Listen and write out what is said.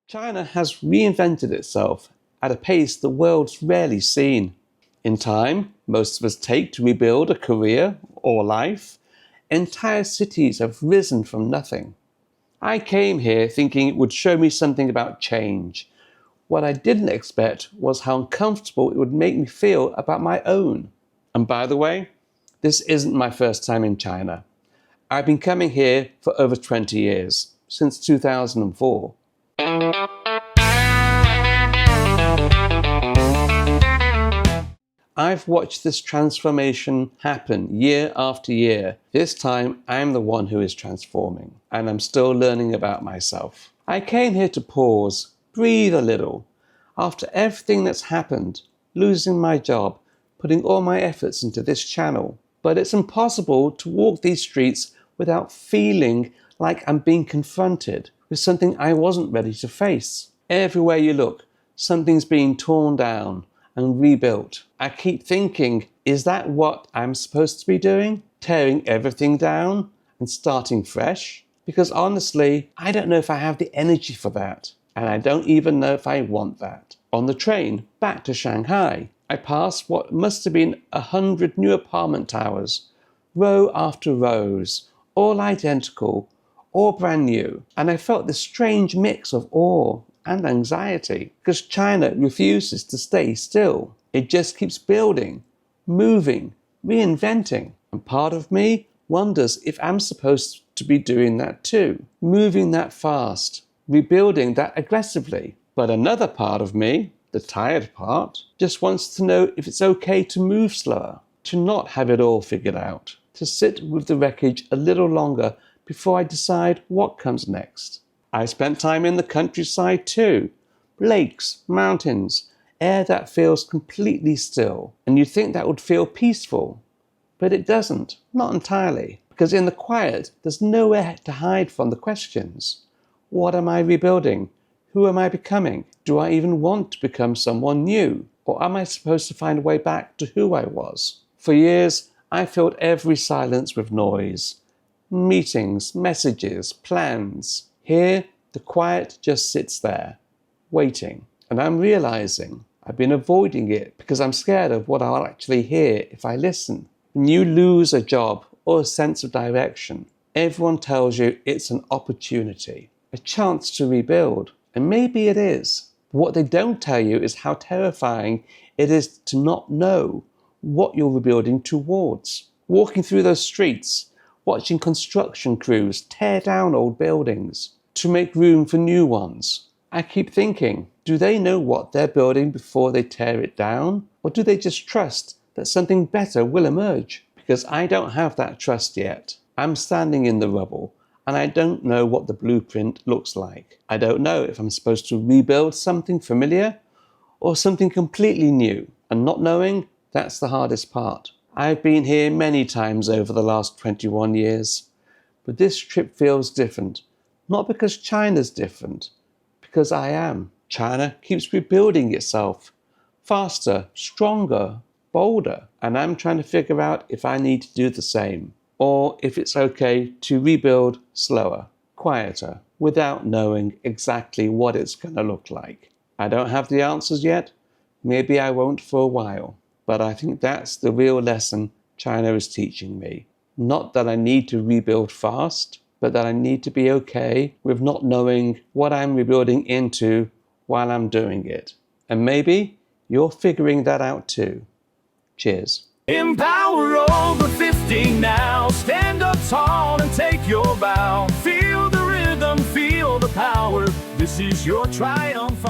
China has reinvented itself at a pace the world's rarely seen. In time most of us take to rebuild a career or life, entire cities have risen from nothing. I came here thinking it would show me something about change. What I didn't expect was how uncomfortable it would make me feel about my own. And by the way, this isn't my first time in China. I've been coming here for over 20 years, since 2004. I've watched this transformation happen year after year. This time, I'm the one who is transforming, and I'm still learning about myself. I came here to pause, breathe a little. After everything that's happened, losing my job, putting all my efforts into this channel. But it's impossible to walk these streets without feeling like I'm being confronted with something I wasn't ready to face. Everywhere you look, something's being torn down and rebuilt. I keep thinking, is that what I'm supposed to be doing? Tearing everything down and starting fresh? Because honestly, I don't know if I have the energy for that. And I don't even know if I want that. On the train back to Shanghai, I passed what must have been 100 new apartment towers, row after rows, all identical, all brand new. And I felt this strange mix of awe and anxiety, because China refuses to stay still. It just keeps building, moving, reinventing. And part of me wonders if I'm supposed to be doing that too, moving that fast, rebuilding that aggressively. But another part of me, the tired part, just wants to know if it's okay to move slower, to not have it all figured out, to sit with the wreckage a little longer before I decide what comes next. I spent time in the countryside too. Lakes, mountains, air that feels completely still. And you'd think that would feel peaceful. But it doesn't, not entirely. Because in the quiet, there's nowhere to hide from the questions. What am I rebuilding? Who am I becoming? Do I even want to become someone new? Or am I supposed to find a way back to who I was? For years, I filled every silence with noise. Meetings, messages, plans. Here, the quiet just sits there, waiting. And I'm realizing I've been avoiding it because I'm scared of what I'll actually hear if I listen. When you lose a job or a sense of direction, everyone tells you it's an opportunity, a chance to rebuild. And maybe it is. But what they don't tell you is how terrifying it is to not know what you're rebuilding towards. Walking through those streets, watching construction crews tear down old buildings to make room for new ones. I keep thinking, do they know what they're building before they tear it down? Or do they just trust that something better will emerge? Because I don't have that trust yet. I'm standing in the rubble and I don't know what the blueprint looks like. I don't know if I'm supposed to rebuild something familiar or something completely new. And not knowing, that's the hardest part. I've been here many times over the last 21 years, but this trip feels different. Not because China's different, because I am. China keeps rebuilding itself, faster, stronger, bolder, and I'm trying to figure out if I need to do the same, or if it's okay to rebuild slower, quieter, without knowing exactly what it's going to look like. I don't have the answers yet. Maybe I won't for a while. But I think that's the real lesson China is teaching me. Not that I need to rebuild fast, but that I need to be okay with not knowing what I'm rebuilding into while I'm doing it. And maybe you're figuring that out too. Cheers. Empower over 50 now. Stand up tall and take your bow. Feel the rhythm, feel the power. This is your triumph.